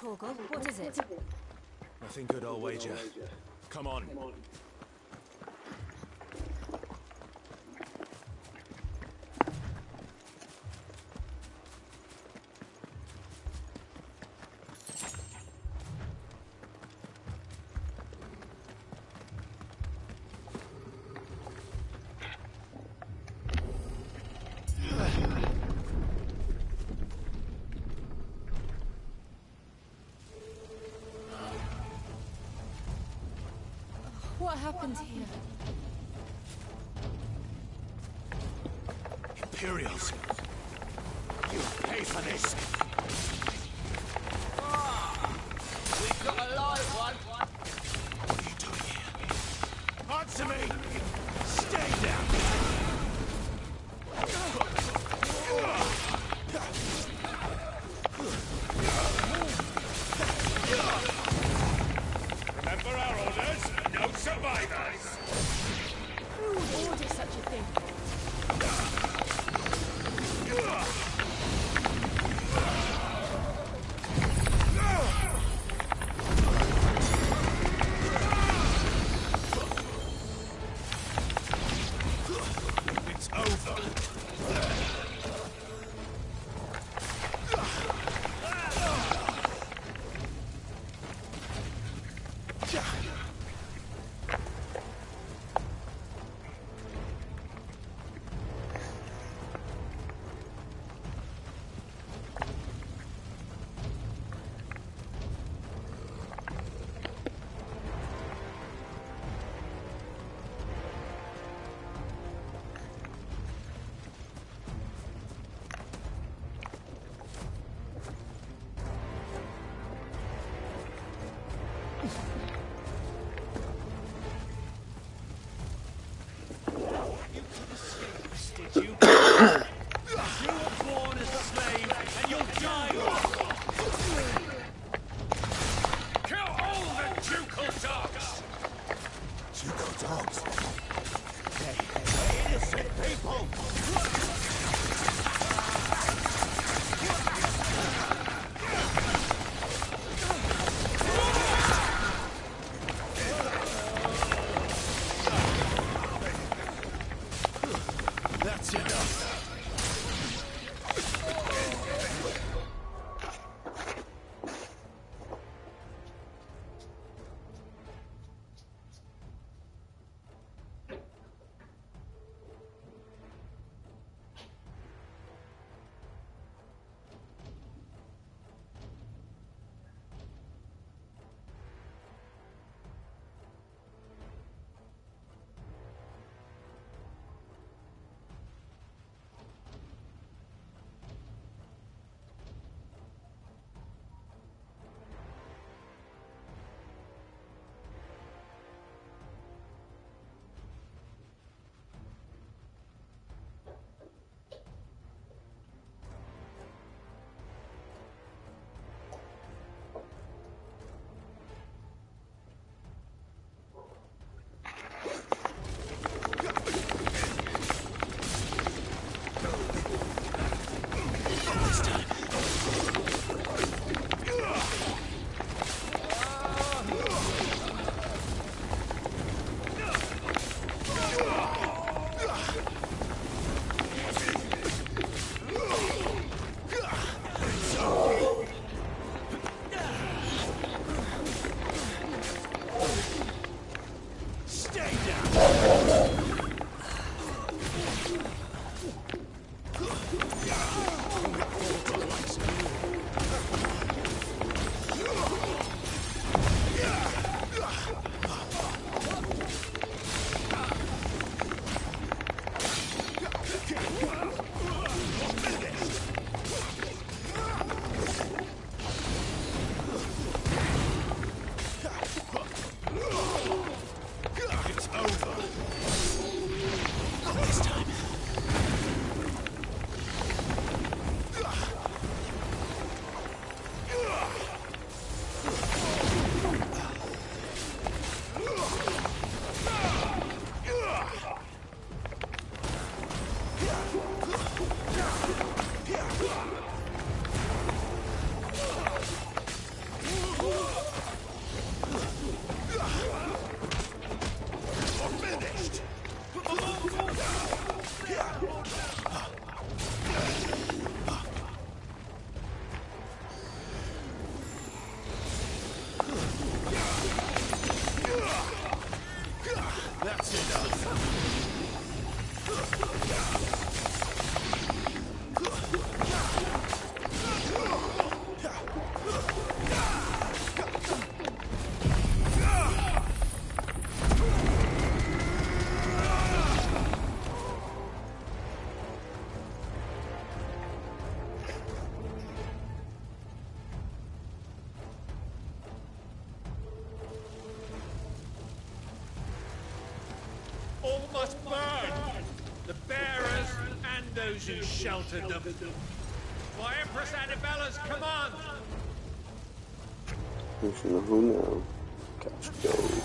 Torgal, what is it? Nothing good, I'll wager. Come on. What happened here? Imperials. You'll pay for this. We've got a live one. What are you doing here? Answer me! Stay down! Remember our orders? No survivors! Who would order such a thing? It's over. Did you? You were born as a slave, and you'll die one. Kill all the ducal dogs! Ducal dogs? They're innocent people! That's enough. All must burn! The bearers and those who sheltered them. By Empress Annabella's command! Who now? Capture gold.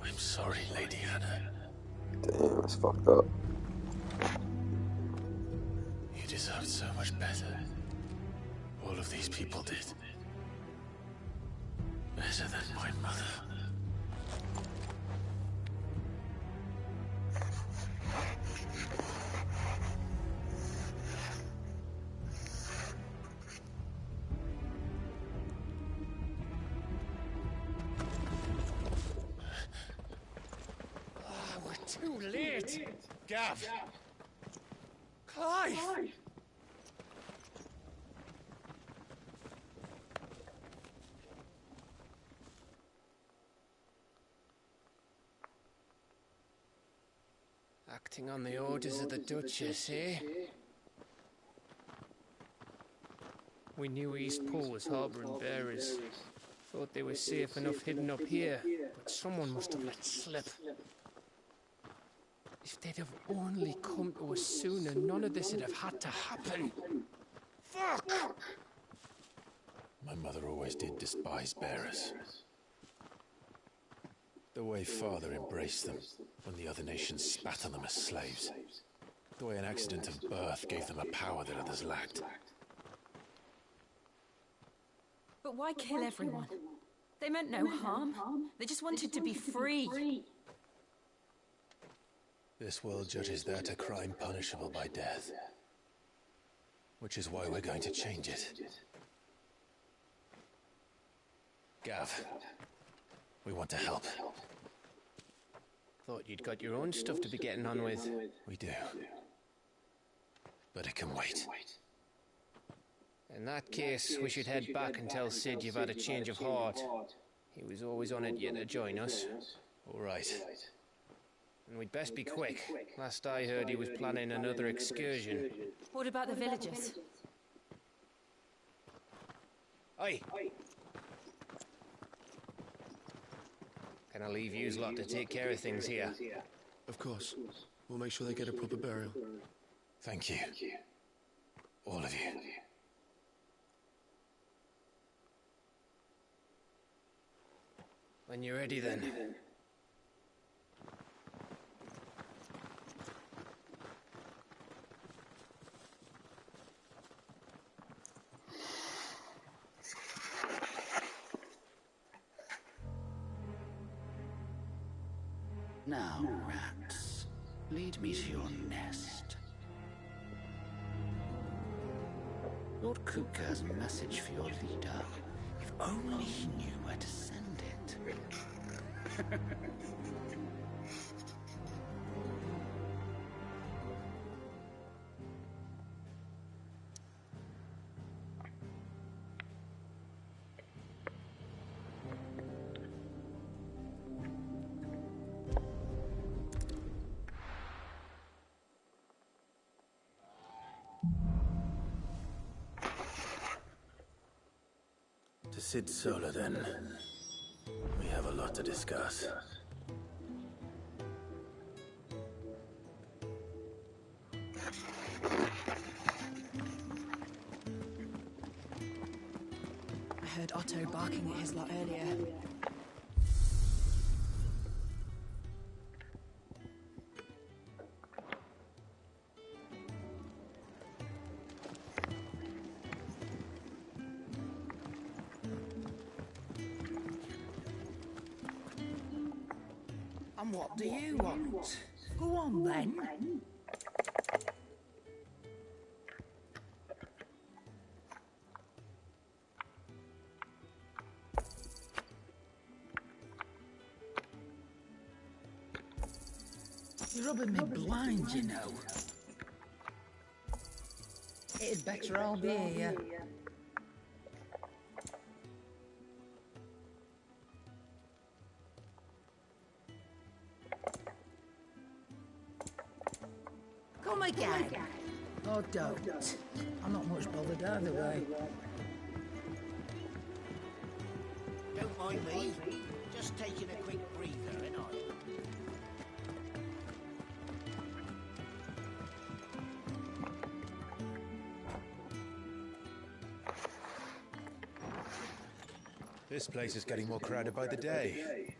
I'm sorry, Lady Anna. Damn, that's fucked up. You deserved so much better. All of these people did. Better than my mother. Too late! Gav! Clive! Acting on the orders of the Duchess, eh? We knew East Pole was harbouring bearers. Thought they were safe enough hidden up here, but someone must have let slip. If they'd have only come to us sooner, none of this would have had to happen. Fuck! My mother always did despise bearers. The way Father embraced them when the other nations spat on them as slaves. The way an accident of birth gave them a power that others lacked. But why kill everyone? They meant no harm. They just wanted to be free. This world judges that a crime punishable by death. Which is why we're going to change it. Gav, we want to help. Thought you'd got your own stuff to be getting on with. We do. But it can wait. In that case, we should head back and tell Sid you've had a change of heart. He was always on it yet to join us. All right. And we'd best be quick. Last I heard, he was planning another excursion. What about the villagers? Aye. Can I leave yous lot to take care of things here? Of course. We'll make sure they get a proper burial. Thank you. All of you. When you're ready, then. Now, rats, lead me to your nest. Lord Kuka has a message for your leader. If only he knew where to send it. To Sid Solar, then. We have a lot to discuss. I heard Otto barking at his lot earlier. And what do you want? Go on, then. You're rubbing me blind, you know. It'd better all be here. Come again. Or don't. I'm not much bothered either way. Don't mind me. Just taking a quick breather, ain't I? This place is getting more crowded by the day.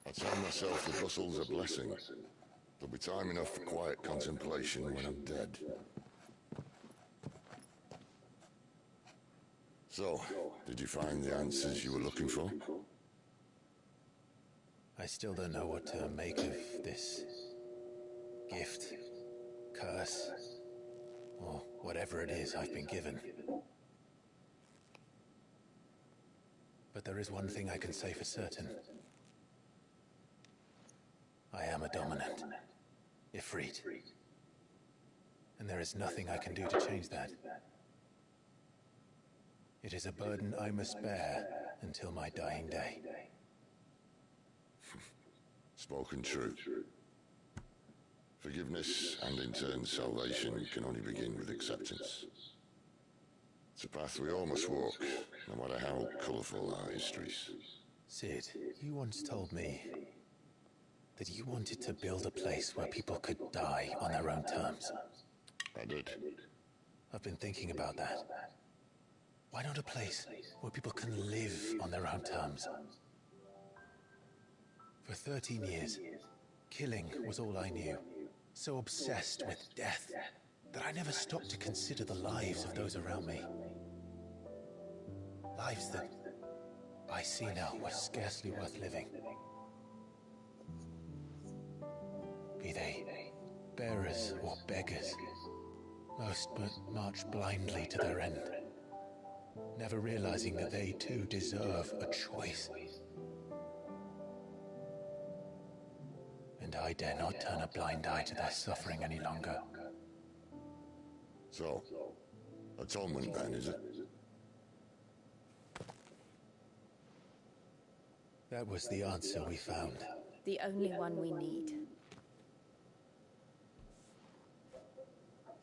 I tell myself the bustle's a blessing. There'll be time enough for quiet contemplation when I'm dead. So, did you find the answers you were looking for? I still don't know what to make of this gift, curse, or whatever it is I've been given. But there is one thing I can say for certain. I am a dominant, Ifrit. And there is nothing I can do to change that. It is a burden I must bear until my dying day. Spoken true. Forgiveness and in turn salvation can only begin with acceptance. It's a path we all must walk, no matter how colourful our histories. Sid, you once told me that you wanted to build a place where people could die on their own terms. I did. I've been thinking about that. Why not a place where people can live on their own terms? For 13 years, killing was all I knew. So obsessed with death that I never stopped to consider the lives of those around me. Lives that I see now were scarcely worth living. Be they bearers or beggars. Most but march blindly to their end, never realizing that they too deserve a choice. And I dare not turn a blind eye to their suffering any longer. So, atonement then, is it? That was the answer we found. The only one we need.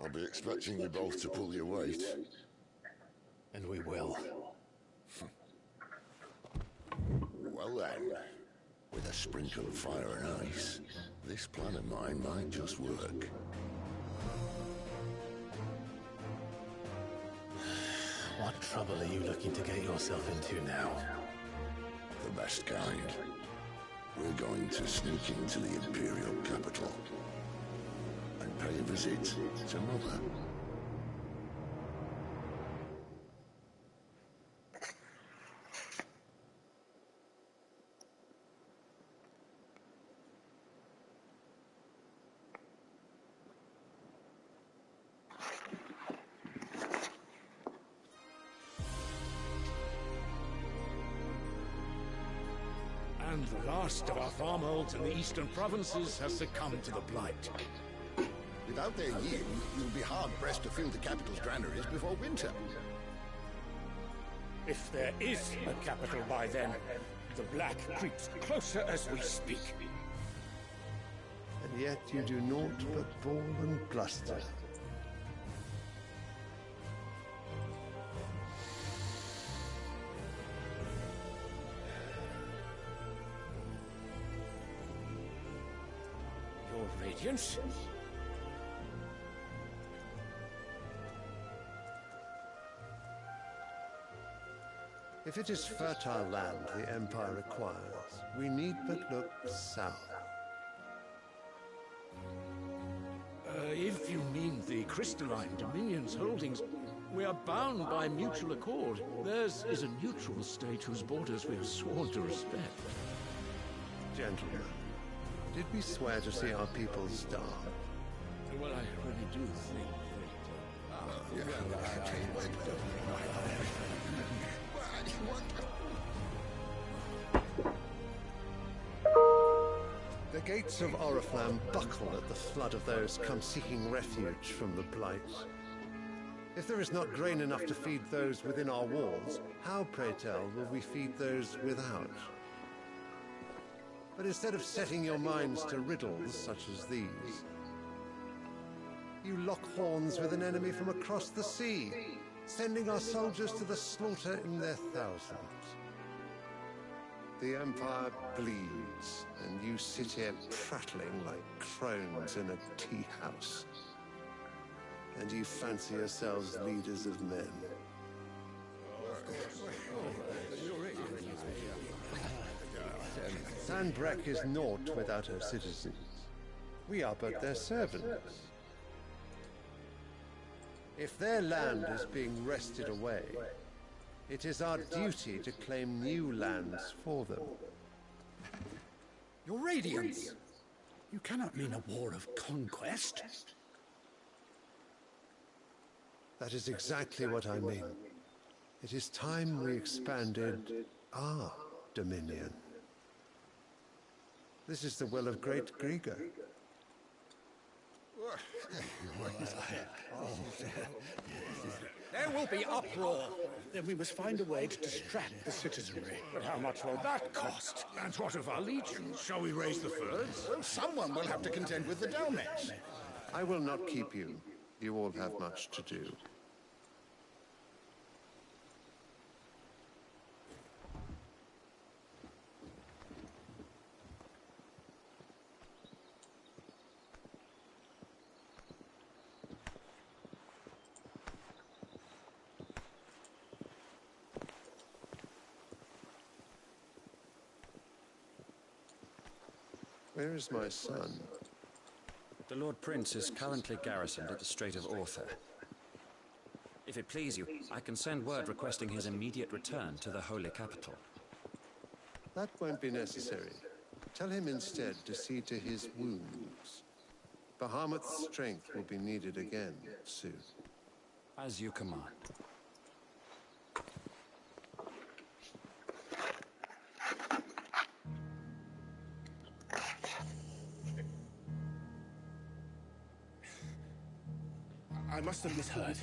I'll be expecting you both to pull your weight. And we will. Well then, with a sprinkle of fire and ice, this plan of mine might just work. What trouble are you looking to get yourself into now? The best kind. We're going to sneak into the Imperial capital and pay a visit to Mother. And the last of our farmholds in the eastern provinces has succumbed to the blight. Without their yield, you'll be hard-pressed to fill the capital's granaries before winter. If there is a capital by then, the black creeps closer as we speak. And yet you do naught but bawl and bluster. Your Radiance? If it is fertile land the Empire requires, we need but look south. If you mean the crystalline Dominion's holdings, we are bound by mutual accord. Theirs is a neutral state whose borders we have sworn to respect. Gentlemen, did we swear to see our people starve? Well, I really do think The gates of Oriflamme buckle at the flood of those come seeking refuge from the Blight. If there is not grain enough to feed those within our walls, how, pray tell, will we feed those without? But instead of setting your minds to riddles such as these, you lock horns with an enemy from across the sea, sending our soldiers to the slaughter in their thousands. The Empire bleeds, and you sit here prattling like crones in a tea house. And you fancy yourselves leaders of men. Sanbreque is naught without her citizens. We are but their servants. If their land is being wrested away, it is our duty to claim new lands for them. Your Radiance! You cannot mean a war of conquest. That is exactly what I mean. It is time we expanded our dominion. This is the will of great Grieger. There will be uproar. Then we must find a way to distract the citizenry. But how much will that cost? And what of our legions? Shall we raise the furs? Well, someone will have to contend with the Dalmets. I will not keep you. You all have much to do. Where is my son? The Lord Prince is currently garrisoned at the Strait of Orther. If it please you, I can send word requesting his immediate return to the Holy Capital. That won't be necessary. Tell him instead to see to his wounds. Bahamut's strength will be needed again soon. As you command. I must have misheard.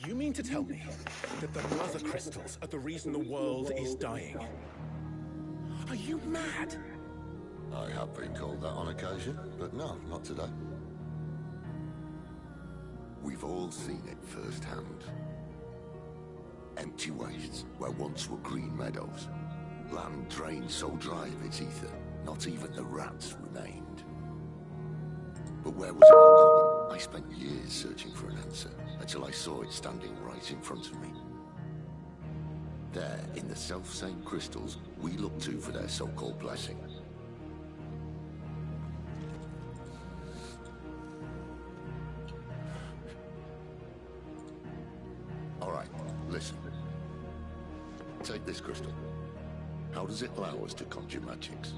You mean to tell me that the mother crystals are the reason the world is dying? Are you mad? I have been called that on occasion, but no, not today. We've all seen it firsthand. Empty wastes where once were green meadows. Land drained so dry of its ether, not even the rats remained. But where was it all going? I spent years searching for an answer, until I saw it standing right in front of me. There, in the self-same crystals we look to for their so-called blessing. All right, listen. Take this crystal. How does it allow us to conjure magics?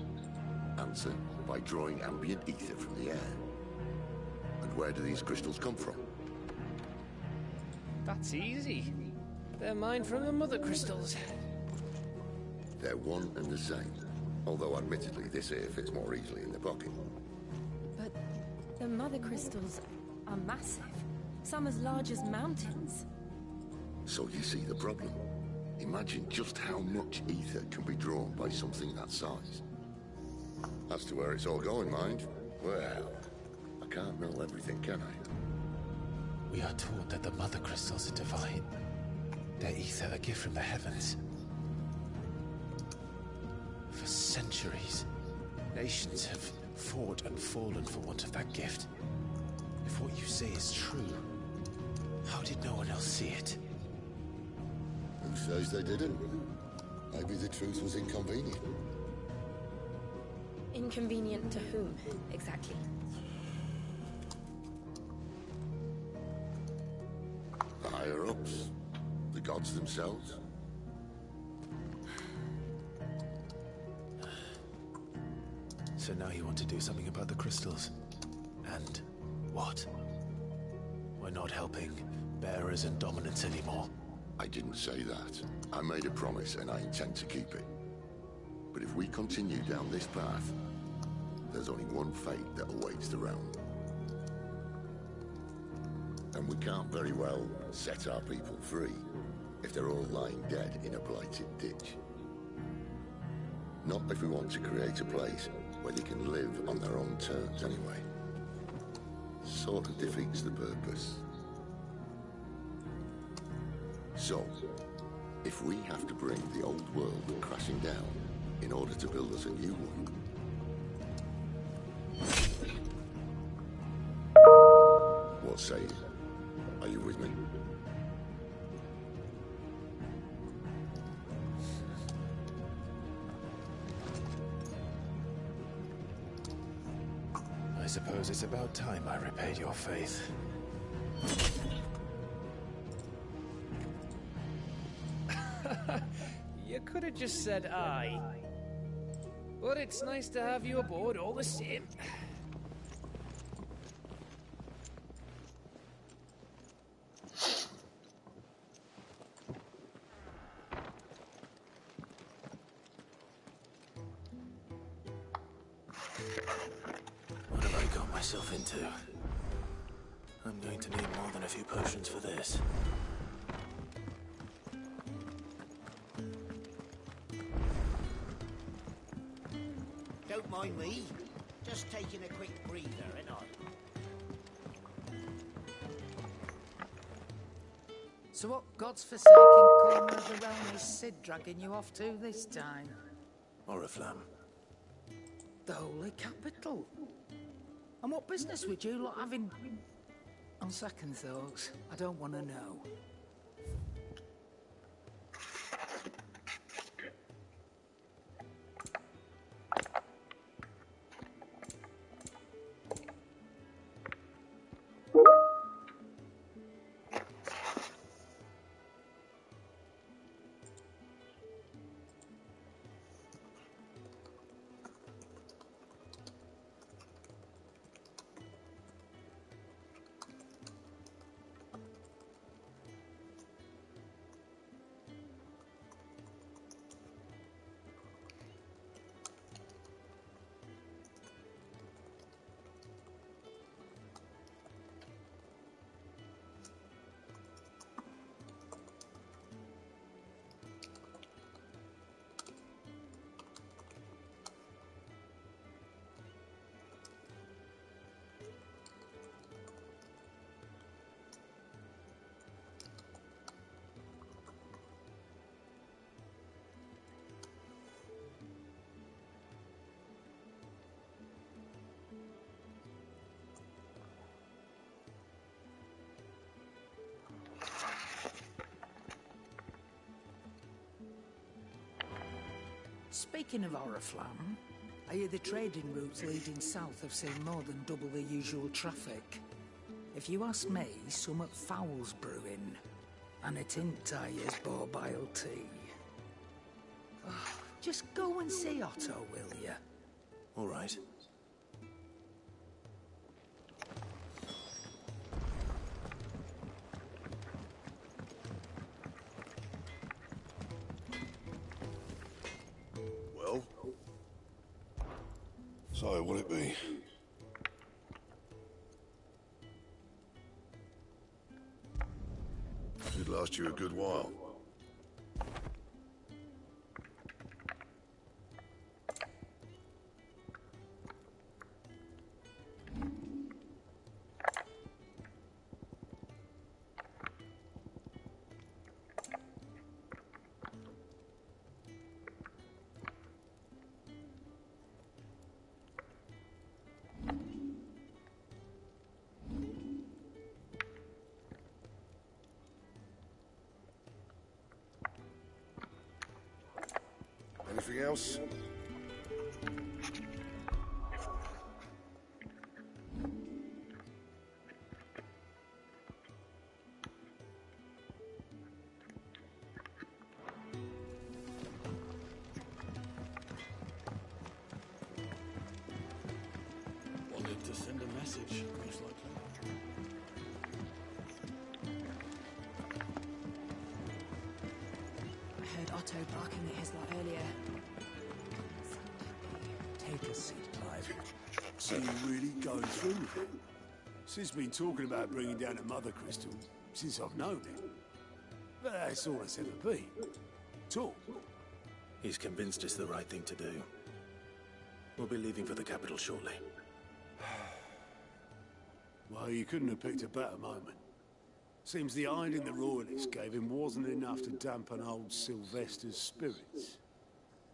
Answer, by drawing ambient ether from the air. And where do these crystals come from? That's easy. They're mine from the mother crystals. They're one and the same. Although admittedly this here fits more easily in the pocket. But the mother crystals are massive. Some as large as mountains. So you see the problem. Imagine just how much ether can be drawn by something that size. As to where it's all going, mind, well, I can't know everything, can I? We are taught that the mother crystals are divine. Their ether a gift from the heavens. For centuries, nations have fought and fallen for want of that gift. If what you say is true, how did no one else see it? Who says they didn't? Maybe the truth was inconvenient. Inconvenient to whom, exactly? The higher-ups? The gods themselves? So now you want to do something about the crystals? And what? We're not helping bearers and dominants anymore. I didn't say that. I made a promise and I intend to keep it. But if we continue down this path, there's only one fate that awaits the realm. And we can't very well set our people free if they're all lying dead in a blighted ditch. Not if we want to create a place where they can live on their own terms anyway. Sort of defeats the purpose. So, if we have to bring the old world crashing down in order to build us a new one, what say you? Are you with me? I suppose it's about time I repaid your faith. You could have just said aye. But it's nice to have you aboard all the same. What have I got myself into? I'm going to need more than a few potions for this. Don't mind me. Just taking a quick breather, ain't I? So what god's forsaken corner of the realm is Sid dragging you off to this time? Oriflamme. The holy capital. And what business would you lot having? On second thoughts, I don't want to know. Speaking of Oriflamme, I hear the trading routes leading south have seen more than double the usual traffic. If you ask me, somewhat foul's brewing, and it ain't Tyre's borbile tea. Oh, just go and see Otto, will you? All right. Well? So, what'll it be? Should last you a good while. Anything else? Wanted to send a message, most likely. I heard Otto barking at his lot earlier. Take a seat, Clive. So you're really going through with it? Sid's been talking about bringing down a mother crystal since I've known him. But that's all it's ever been. Talk. He's convinced it's the right thing to do. We'll be leaving for the capital shortly. Well, you couldn't have picked a better moment. Seems the hiding the royalists gave him wasn't enough to dampen old Sylvester's spirits.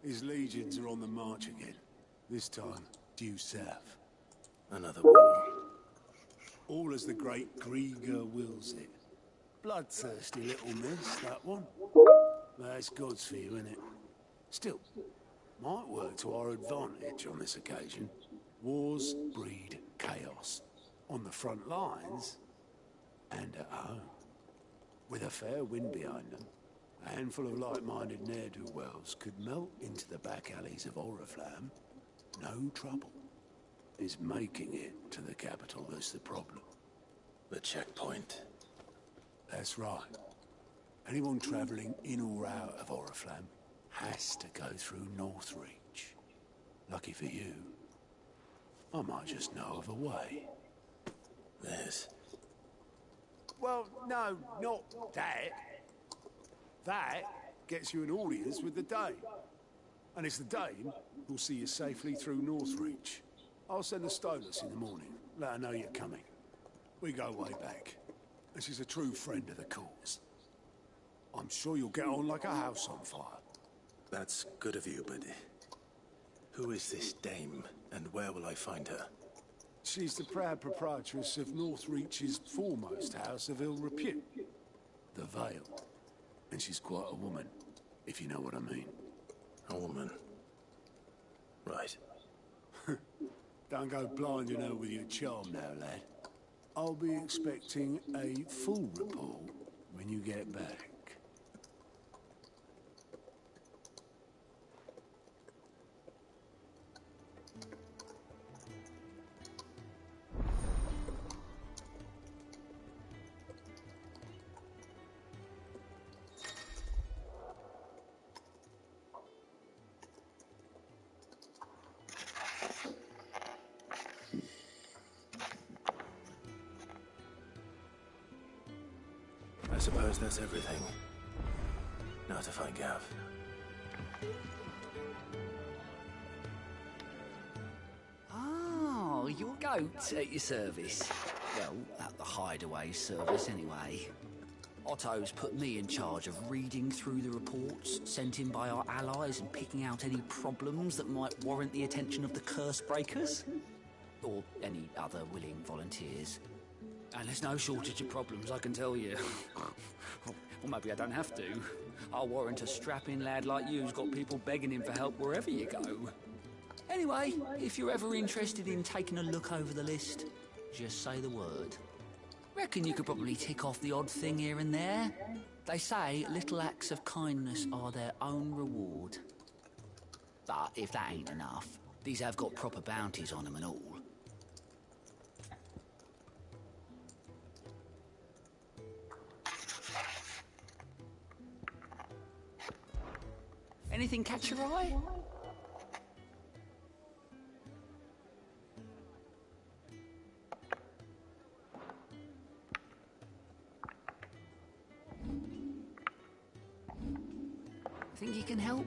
His legions are on the march again. This time, due south. Another war. All as the great Grieger wills it. Bloodthirsty little miss, that one. That's God's for you, innit? Still, might work to our advantage on this occasion. Wars breed chaos. On the front lines, and at home. With a fair wind behind them, a handful of like-minded ne'er-do-wells could melt into the back alleys of Oriflamme. No trouble. It's making it to the capital that's the problem. The checkpoint. That's right. Anyone travelling in or out of Oriflamme has to go through Northreach. Lucky for you, I might just know of a way. There's... Well, no, not that. That gets you an audience with the Dane. And it's the Dane who'll see you safely through Northreach. I'll send the Stolas in the morning. Let her know you're coming. We go way back. And she's a true friend of the cause. I'm sure you'll get on like a house on fire. That's good of you, but... who is this dame, and where will I find her? She's the proud proprietress of Northreach's foremost house of ill repute, the Vale. And she's quite a woman, if you know what I mean. A woman? Right. Don't go blinding her with your charm now, lad. I'll be expecting a full report when you get back. I suppose that's everything. Now to find Gav. Oh, your goat at your service. Well, at the hideaway service anyway. Otto's put me in charge of reading through the reports sent in by our allies and picking out any problems that might warrant the attention of the curse breakers. Or any other willing volunteers. And there's no shortage of problems, I can tell you. Well, maybe I don't have to. I'll warrant a strapping lad like you's got people begging him for help wherever you go. Anyway, if you're ever interested in taking a look over the list, just say the word. Reckon you could probably tick off the odd thing here and there. They say little acts of kindness are their own reward. But if that ain't enough, these have got proper bounties on them and all. Anything catch your eye? Think you can help?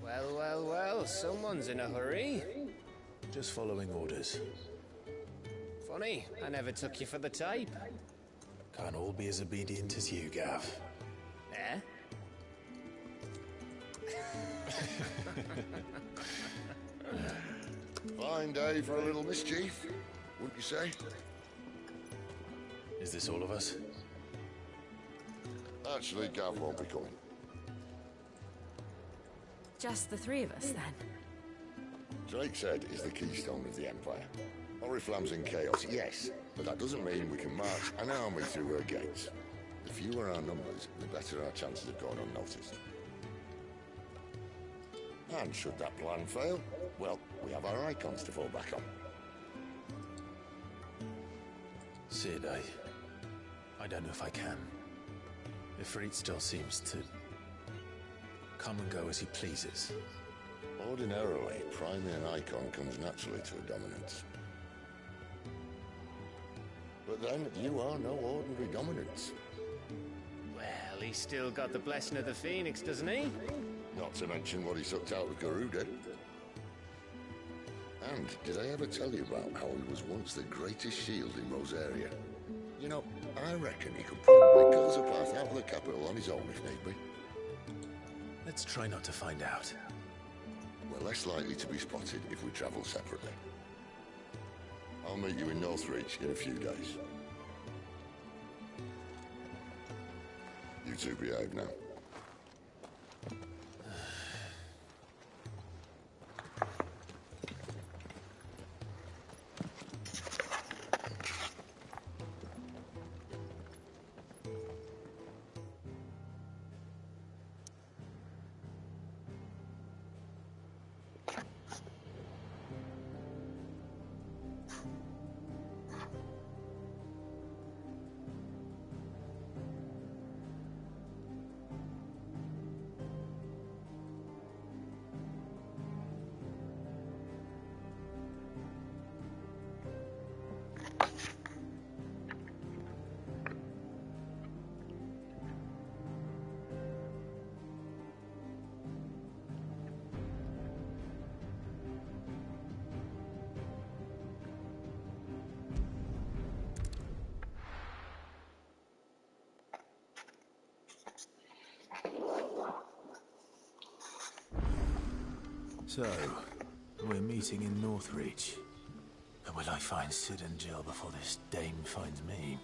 Well, well, well, someone's in a hurry. Just following orders. Funny, I never took you for the type. Can't all be as obedient as you, Gav. Eh? Fine day for a little mischief, wouldn't you say? Is this all of us? Actually, Gav won't be coming. Just the three of us, then? Drake's Head is the keystone of the Empire. Oriflamme's in chaos, yes, but that doesn't mean we can march an army through her gates. The fewer our numbers, the better our chances of going unnoticed. And should that plan fail, well, we have our icons to fall back on. Sid, I don't know if I can. Ifrit still seems to come and go as he pleases. Ordinarily, priming an icon comes naturally to a dominance. But then, you are no ordinary dominance. Well, he's still got the blessing of the Phoenix, doesn't he? Not to mention what he sucked out of Garuda. And did I ever tell you about how he was once the greatest shield in Rosaria? You know, I reckon he could probably cause a path out of the capital on his own if need be. Let's try not to find out. We're less likely to be spotted if we travel separately. I'll meet you in Northreach in a few days. You two behave now. So, we're meeting in Northreach. But will I find Sid and Jill before this dame finds me?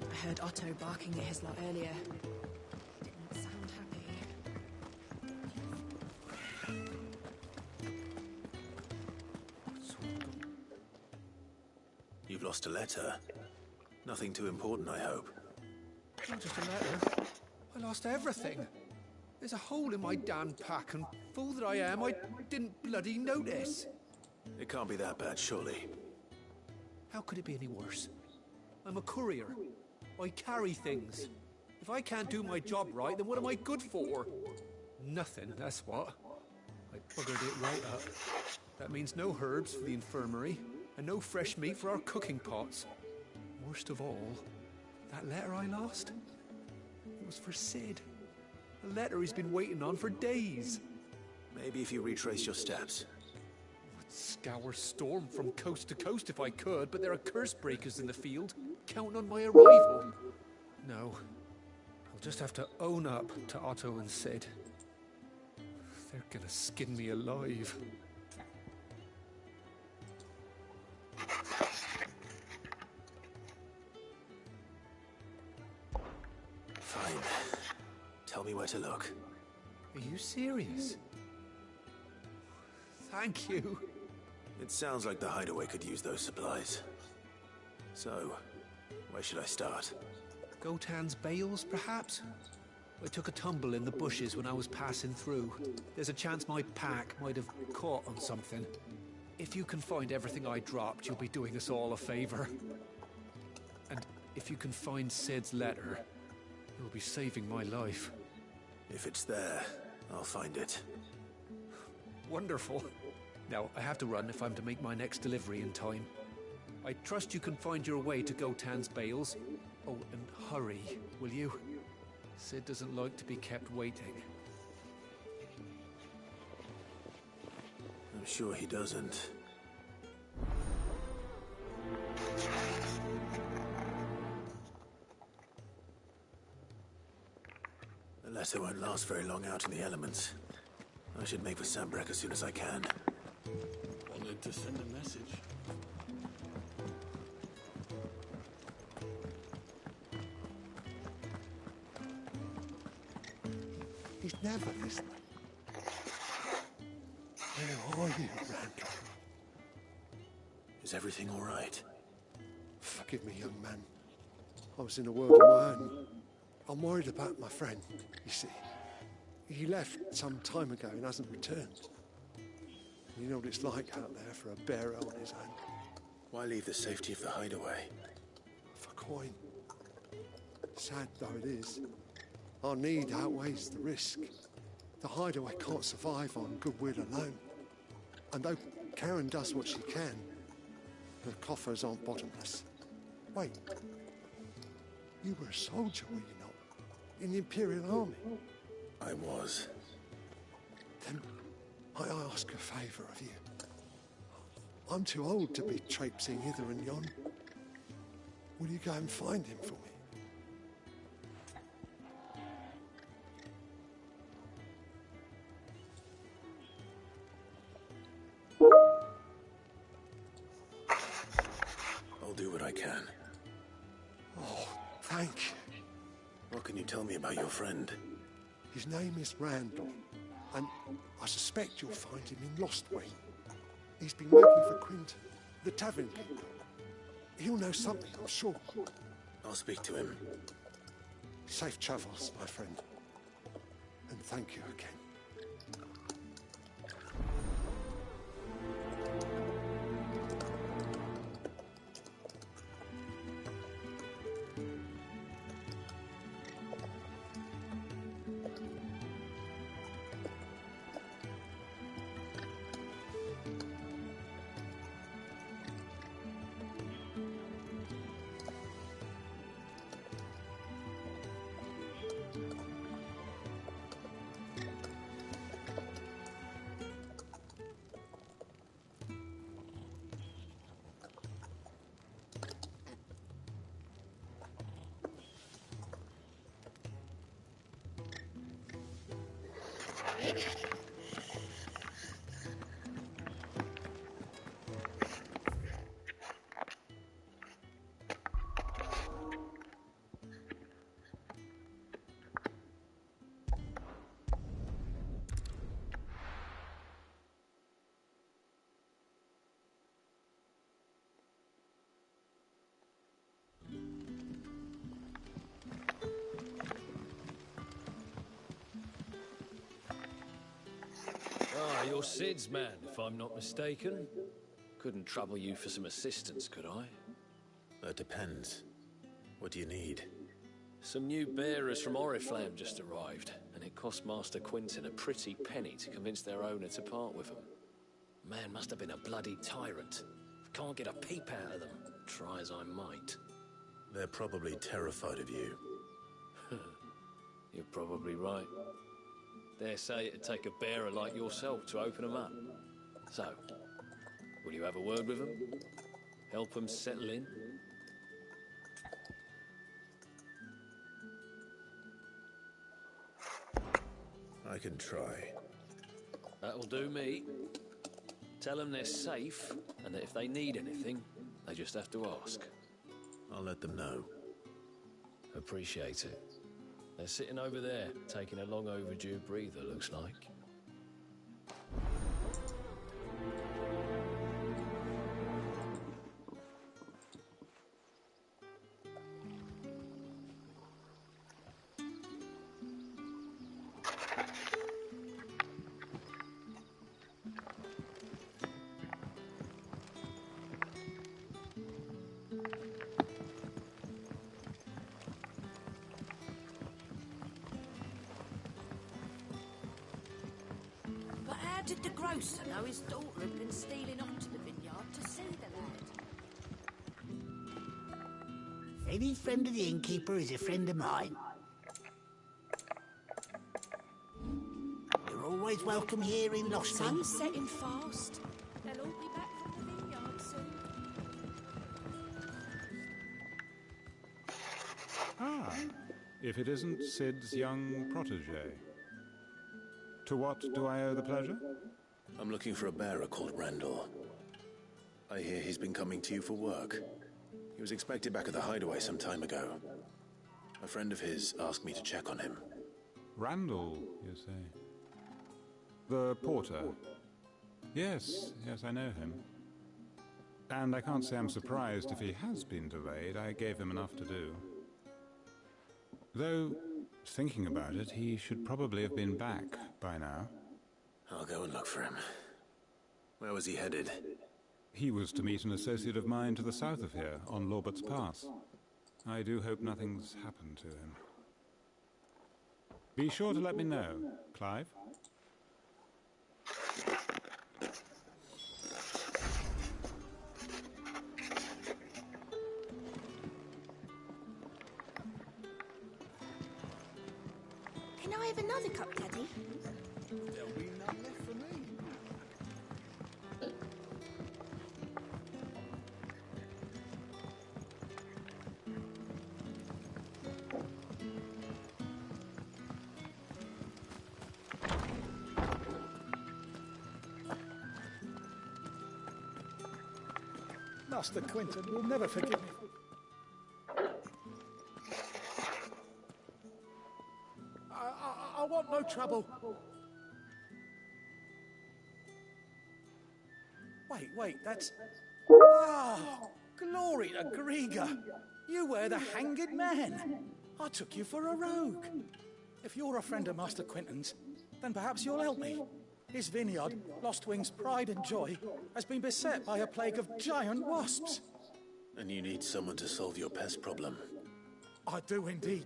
I heard Otto barking at his lot earlier. He didn't sound happy. You've lost a letter. Nothing too important, I hope. Not just a letter. I lost everything. There's a hole in my damn pack, and fool that I am, I didn't bloody notice. It can't be that bad, surely. How could it be any worse? I'm a courier. I carry things. If I can't do my job right, then what am I good for? Nothing, that's what. I buggered it right up. That means no herbs for the infirmary, and no fresh meat for our cooking pots. Worst of all, That letter I lost? It was for Sid. A letter he's been waiting on for days. Maybe if you retrace your steps. I'd scour Storm from coast to coast if I could, but there are curse breakers in the field, counting on my arrival. No. I'll just have to own up to Otto and Sid. They're gonna skin me alive. Fine. Tell me where to look. Are you serious? Thank you. It sounds like the hideaway could use those supplies. So, where should I start? Gotan's bales, perhaps? I took a tumble in the bushes when I was passing through. There's a chance my pack might have caught on something. If you can find everything I dropped, you'll be doing us all a favor. And if you can find Sid's letter, you'll be saving my life. If it's there, I'll find it. Wonderful. Now, I have to run if I'm to make my next delivery in time. I trust you can find your way to Gotan's bales. Oh, and hurry, will you? Sid doesn't like to be kept waiting. I'm sure he doesn't. The letter won't last very long out in the elements. I should make for Sambrek as soon as I can. Wanted to send a message. He's never listening. Where are you, Randall? Is everything all right? Forgive me, young man. I was in a world of my own. I'm worried about my friend, you see. He left some time ago and hasn't returned. You know what it's like out there for a bearer on his own. Why leave the safety of the hideaway? For coin. Sad though it is, our need outweighs the risk. The hideaway can't survive on goodwill alone. And though Karen does what she can, the coffers aren't bottomless. Wait, you were a soldier, were you not? In the Imperial Army? I was. Then I ask a favour of you. I'm too old to be traipsing hither and yon. Will you go and find him for me? I'll do what I can. Oh, thank you. What can you tell me about your friend? His name is Randall, and I suspect you'll find him in Lostwing. He's been working for Quinton, the tavern keeper. He'll know something, I'm sure. I'll speak to him. Safe travels, my friend. And thank you again. Ah, you're Sid's man, if I'm not mistaken. Couldn't trouble you for some assistance, could I? That depends. What do you need? Some new bearers from Oriflamme just arrived, and it cost Master Quinton a pretty penny to convince their owner to part with them. Man must have been a bloody tyrant. Can't get a peep out of them, try as I might. They're probably terrified of you. You're probably right. Dare say it'd take a bearer like yourself to open them up. So, will you have a word with them? Help them settle in? I can try. That'll do me. Tell them they're safe, and that if they need anything, they just have to ask. I'll let them know. Appreciate it. They're sitting over there, taking a long overdue breather, looks like. But how did the grocer know his daughter had been stealing off to the vineyard to see the lad? Any friend of the innkeeper is a friend of mine. You're always welcome here in Lost Sun's setting fast. They'll all be back from the vineyard soon. Ah, if it isn't Sid's young protege. To what do I owe the pleasure? I'm looking for a bearer called Randall. I hear he's been coming to you for work. He was expected back at the hideaway some time ago. A friend of his asked me to check on him. Randall, you say? The porter? Yes, I know him. And I can't say I'm surprised if he has been delayed. I gave him enough to do. Though, thinking about it, he should probably have been back by now. I'll go and look for him. Where was he headed? He was to meet an associate of mine to the south of here, on Lorbert's Pass. I do hope nothing's happened to him. Be sure to let me know, Clive. Can I have another cup, Daddy? There'll be none left for me. Master Quinton will never forgive me. I want no trouble. Wait, that's... Oh, glory to Grieger. You were the hanged man. I took you for a rogue. If you're a friend of Master Quinton's, then perhaps you'll help me. His vineyard, Lostwing's pride and joy, has been beset by a plague of giant wasps. And you need someone to solve your pest problem. I do indeed.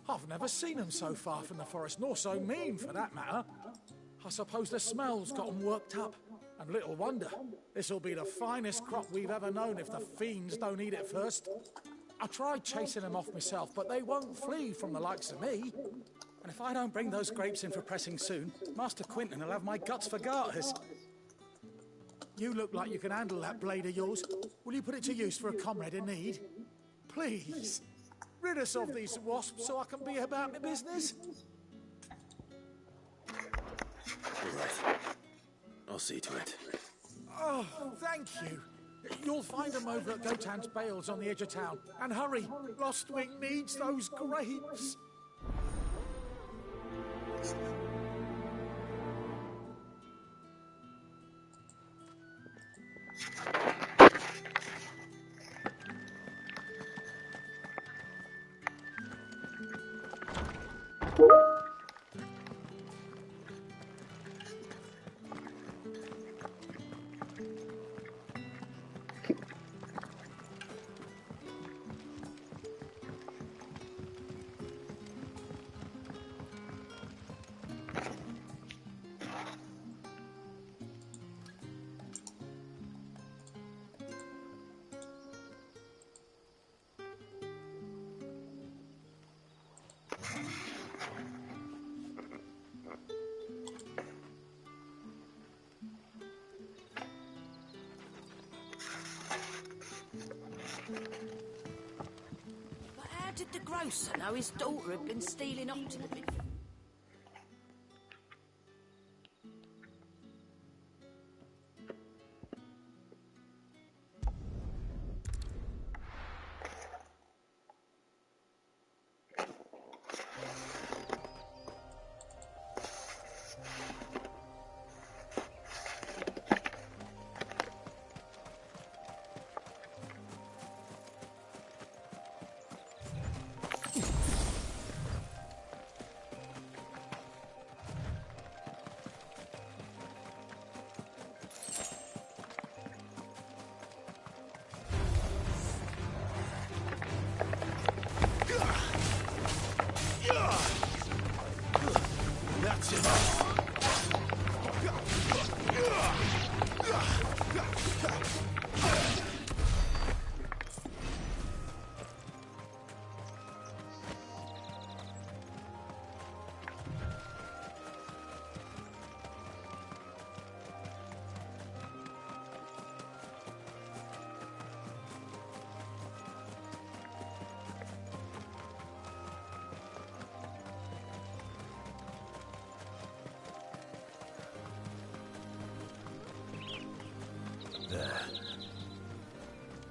I've never seen them so far from the forest, nor so mean, for that matter. I suppose the smell's got them worked up. And little wonder. This'll be the finest crop we've ever known if the fiends don't eat it first. I tried chasing them off myself, but they won't flee from the likes of me. And if I don't bring those grapes in for pressing soon, Master Quinton will have my guts for garters. You look like you can handle that blade of yours. Will you put it to use for a comrade in need? Please. Rid us of these wasps so I can be about my business. All right. I'll see to it. Oh, thank you. You'll find them over at Gotan's Bales on the edge of town. And hurry, Lostwing needs those grapes. did the grocer know his daughter had been stealing off to the vineyard? That's it. There.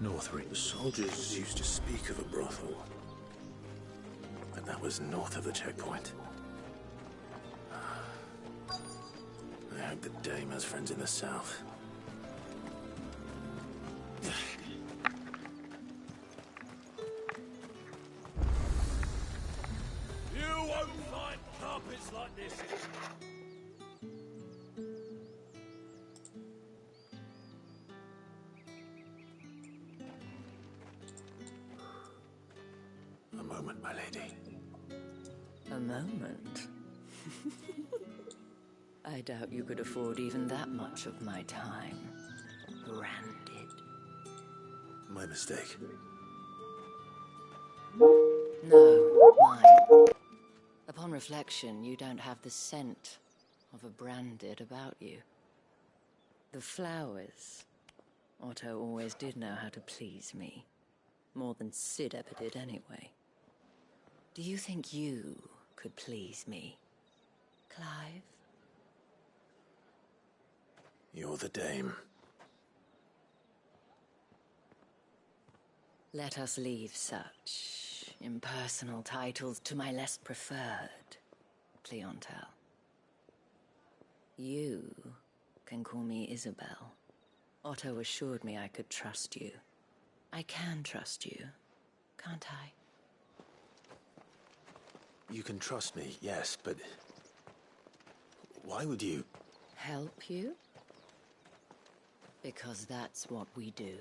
Northridge. The soldiers used to speak of a brothel. But that was north of the checkpoint. I hope the dame has friends in the south. You won't find carpets like this. A moment, my lady. A moment? I doubt you could afford even that much of my time. Branded. My mistake. No, mine. Upon reflection, you don't have the scent of a branded about you. The flowers. Otto always did know how to please me. More than Sid ever did anyway. Do you think you could please me, Clive? You're the dame. Let us leave such impersonal titles to my less preferred clientele. You can call me Isabel. Otto assured me I could trust you. I can trust you, can't I? You can trust me, yes, but why would you? Help you? Because that's what we do.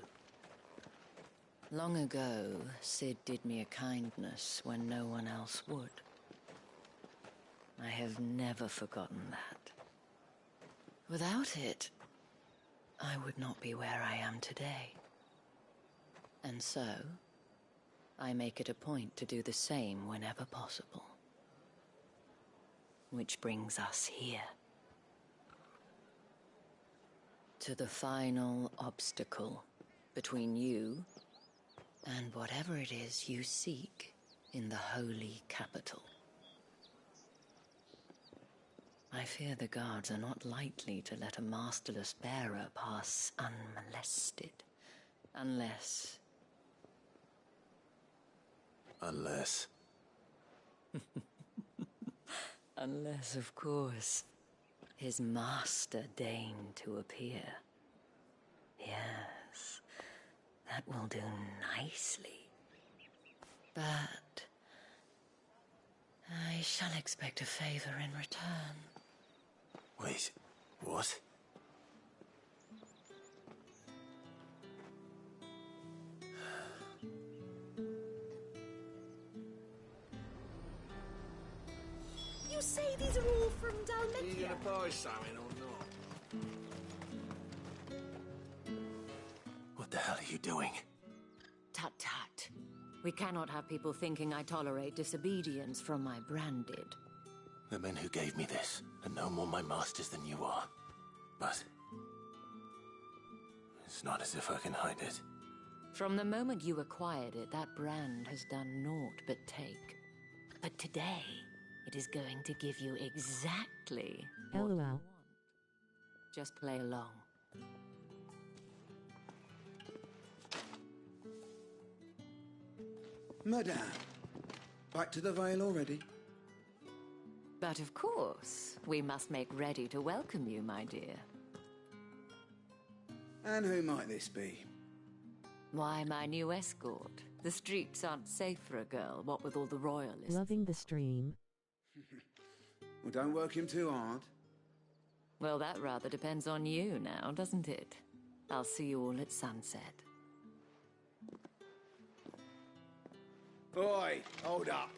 Long ago, Sid did me a kindness when no one else would. I have never forgotten that. Without it, I would not be where I am today. And so, I make it a point to do the same whenever possible. Which brings us here. To the final obstacle between you and whatever it is you seek in the holy capital. I fear the guards are not likely to let a masterless bearer pass unmolested. Unless... Unless, of course, his master deigned to appear. Yes, that will do nicely. But I shall expect a favor in return. Wait, what? You say these are all from Dalmatian? Are you gonna buy something or not? What the hell are you doing? Tut tut. We cannot have people thinking I tolerate disobedience from my branded. The men who gave me this are no more my masters than you are. But it's not as if I can hide it. From the moment you acquired it, that brand has done naught but take. But today, it is going to give you exactly what you LOL. want. Just play along. Madame, back to the Vale already? But of course, we must make ready to welcome you, my dear. And who might this be? Why, my new escort. The streets aren't safe for a girl, what with all the royalists. Loving the stream. Well, don't work him too hard. Well, that rather depends on you now, doesn't it? I'll see you all at sunset. Oi, hold up.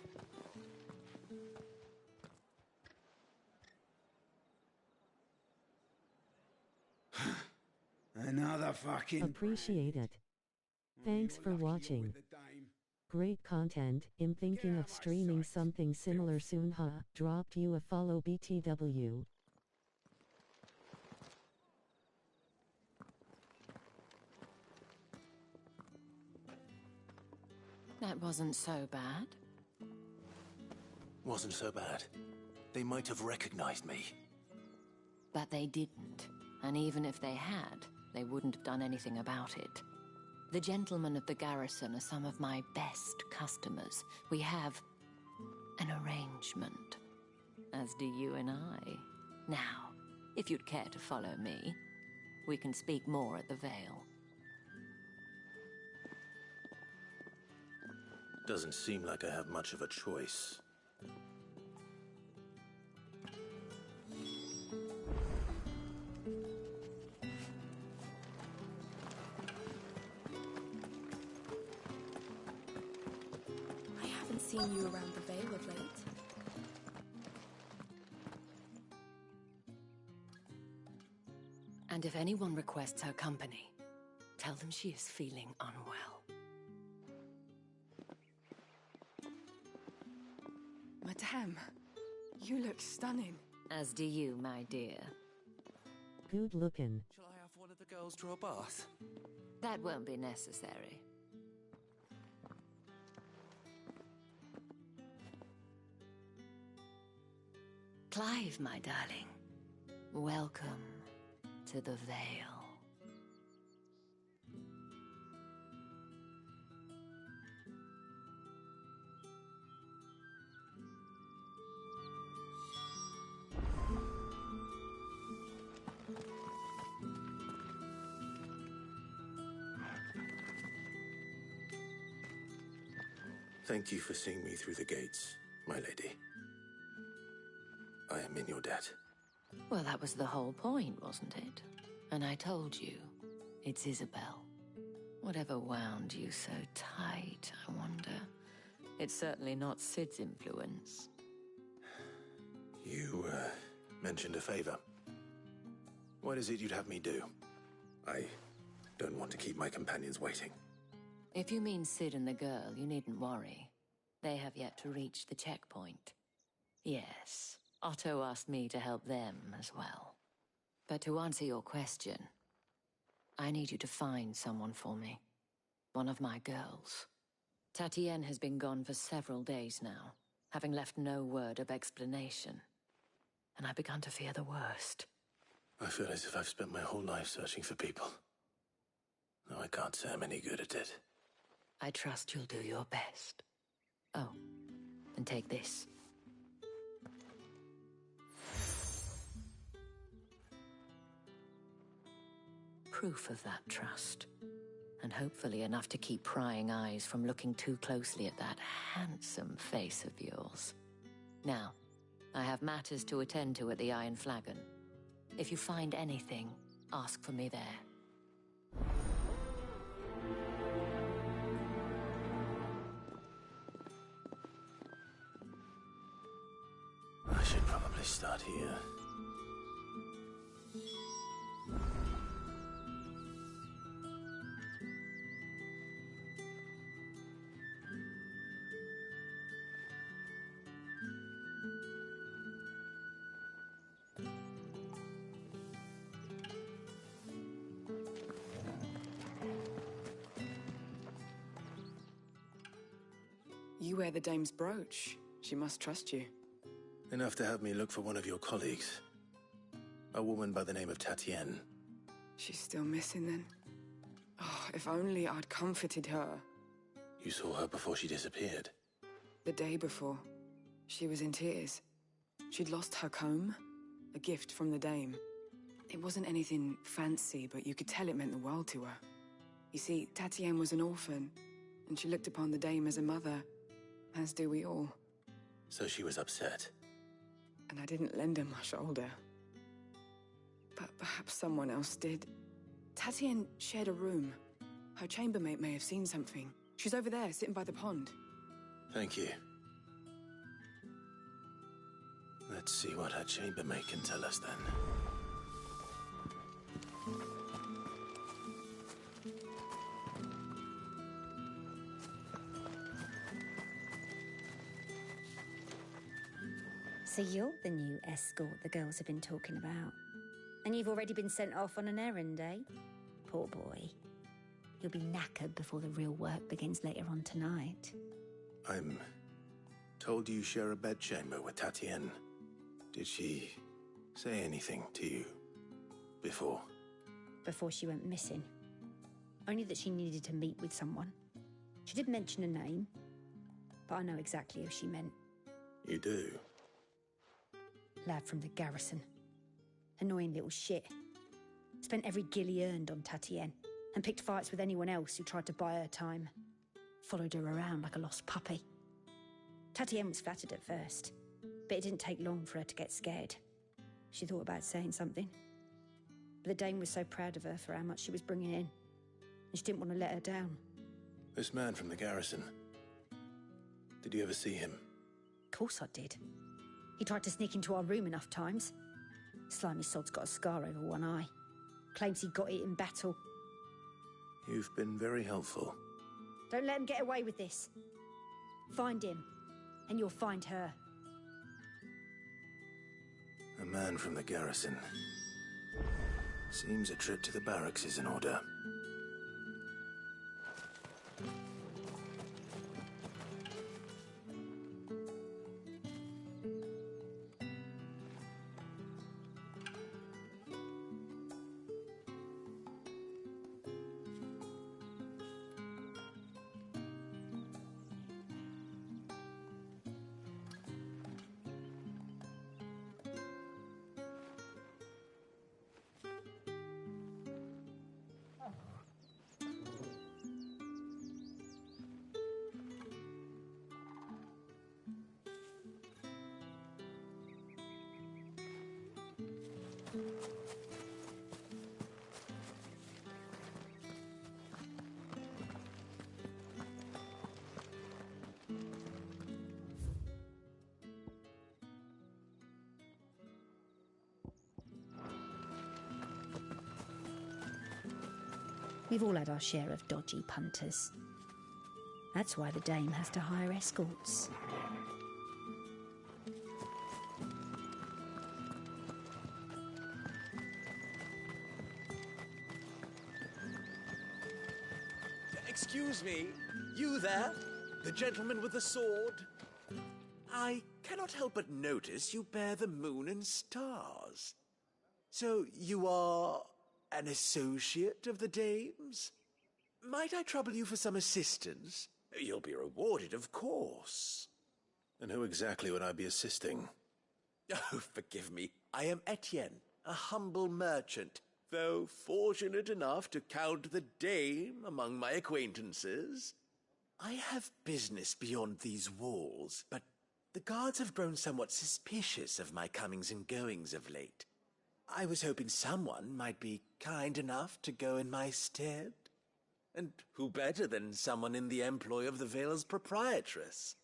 Another fucking... Appreciate it. Thanks for watching. Great content. I'm thinking of streaming something similar soon, huh? Dropped you a follow, BTW. That wasn't so bad. Wasn't so bad. They might have recognized me. But they didn't. And even if they had, they wouldn't have done anything about it. The gentlemen of the garrison are some of my best customers. We have an arrangement, as do you and I. Now, if you'd care to follow me, we can speak more at the Vale. Doesn't seem like I have much of a choice. I haven't seen you around the Vale of late. And if anyone requests her company, tell them she is feeling unwell. Madame, you look stunning. As do you, my dear. Good looking. Shall I have one of the girls draw a bath? That won't be necessary. Clive, my darling. Welcome to the Vale. Thank you for seeing me through the gates, my lady. I am in your debt. Well, that was the whole point, wasn't it? And I told you, it's Isabel. Whatever wound you so tight, I wonder. It's certainly not Sid's influence. You, mentioned a favor. What is it you'd have me do? I don't want to keep my companions waiting. If you mean Sid and the girl, you needn't worry. They have yet to reach the checkpoint. Yes, Otto asked me to help them as well. But to answer your question, I need you to find someone for me. One of my girls. Tatienne has been gone for several days now, having left no word of explanation. And I've begun to fear the worst. I feel as if I've spent my whole life searching for people. Though I can't say I'm any good at it. I trust you'll do your best. Oh, and take this. Proof of that trust. And hopefully enough to keep prying eyes from looking too closely at that handsome face of yours. Now, I have matters to attend to at the Iron Flagon. If you find anything, ask for me there. I should probably start here. You wear the dame's brooch. She must trust you. Enough to have me look for one of your colleagues. A woman by the name of Tatienne. She's still missing then. Oh, if only I'd comforted her. You saw her before she disappeared? The day before. She was in tears. She'd lost her comb, a gift from the dame. It wasn't anything fancy, but you could tell it meant the world to her. You see, Tatienne was an orphan, and she looked upon the dame as a mother, as do we all. So she was upset. And I didn't lend her my shoulder. But perhaps someone else did. Tatienne shared a room. Her chambermaid may have seen something. She's over there, sitting by the pond. Thank you. Let's see what her chambermaid can tell us then. So you're the new escort the girls have been talking about. And you've already been sent off on an errand, eh? Poor boy. You'll be knackered before the real work begins later on tonight. I'm told you share a bedchamber with Tatienne. Did she say anything to you before? Before she went missing. Only that she needed to meet with someone. She did mention a name, but I know exactly who she meant. You do? Lad from the garrison. Annoying little shit. Spent every guil he earned on Tatienne, and picked fights with anyone else who tried to buy her time. Followed her around like a lost puppy. Tatienne was flattered at first, but it didn't take long for her to get scared. She thought about saying something. But the dame was so proud of her for how much she was bringing in, and she didn't want to let her down. This man from the garrison. Did you ever see him? Of course I did. He tried to sneak into our room enough times. Slimy sod's got a scar over one eye. Claims he got it in battle. You've been very helpful. Don't let him get away with this. Find him, and you'll find her. A man from the garrison. Seems a trip to the barracks is in order. We've all had our share of dodgy punters. That's why the dame has to hire escorts. Excuse me, you there? The gentleman with the sword? I cannot help but notice you bear the moon and stars. So you are an associate of the dame's? Might I trouble you for some assistance? You'll be rewarded, of course. And who exactly would I be assisting? Oh, forgive me. I am Etienne, a humble merchant, though fortunate enough to count the dame among my acquaintances. I have business beyond these walls, but the guards have grown somewhat suspicious of my comings and goings of late. I was hoping someone might be kind enough to go in my stead. And who better than someone in the employ of the Vale's proprietress?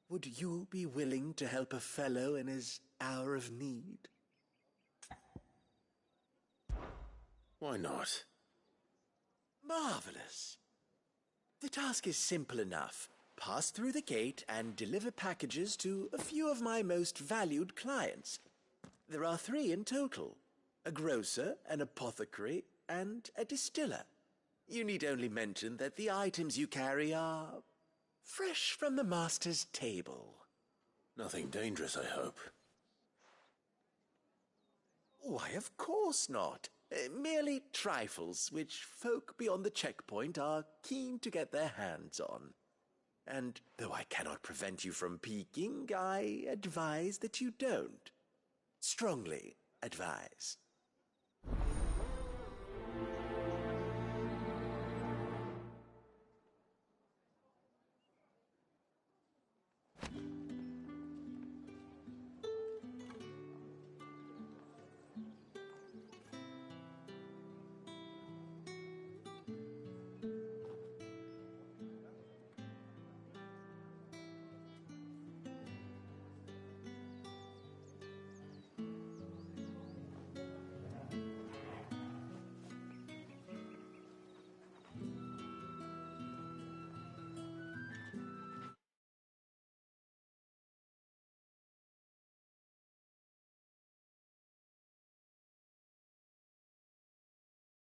Would you be willing to help a fellow in his hour of need? Why not? Marvelous. The task is simple enough. Pass through the gate and deliver packages to a few of my most valued clients. There are 3 in total. A grocer, an apothecary, and a distiller. You need only mention that the items you carry are Fresh from the master's table. Nothing dangerous, I hope. Why, of course not. Merely trifles which folk beyond the checkpoint are keen to get their hands on. And though I cannot prevent you from peeking, I advise that you don't. Strongly advise.